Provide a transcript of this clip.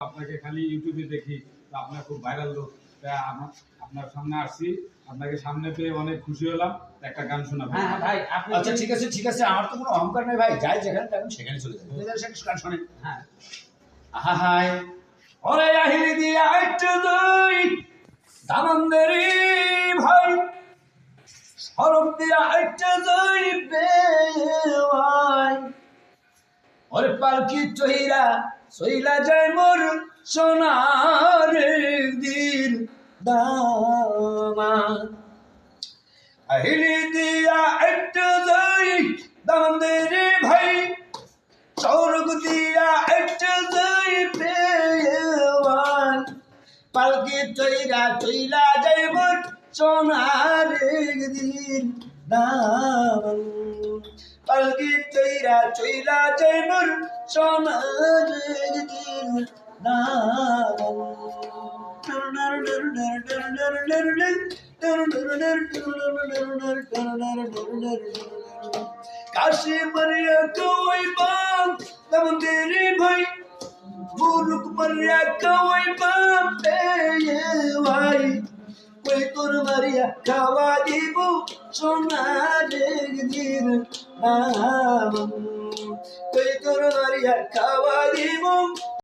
আপনাকে খালি ইউটিউবে দেখি, আপনার খুব ভাইরাল লোক, তাই আপনার সামনে আসছি। আপনাকে সামনে পেয়ে অনেক খুশি হলাম। একটা গান শোনাবো। হ্যাঁ ভাই, আপনি আচ্ছা ঠিক আছে ঠিক আছে, আমার তো কোনো অহংকার নেই ভাই, যাই যেখানে তখন সেখানে চলে যাবে। গান শোনেন। হ্যাঁ আহাই ওরে আহিলি দিয়া একটু দুই দানন্দেরি ভাই, সরব দিয়া একটু দুই বেওয়াই, ওরে পালকি চহিরা সইলা যায় মোর সোনার দিল দামা, আহিলি দিয়া একটু দুই দানন্দেরি ভাই, সরব দিয়া একটু দুই বেওয়াই, পালকি চইরা চইলা যাইব সোনার দিন দামন, পালকি চইরা চইলা যাইব সোনার দিন কাশি মারিয়া কই বাম দামন্দেরি ভাই, মুরুক মারিয়া কই বাম ভাই, কই তোর মারিয়া খাওয়া দিব সোনার দিন নাম, কই তোর মারিয়া খাওয়া দিব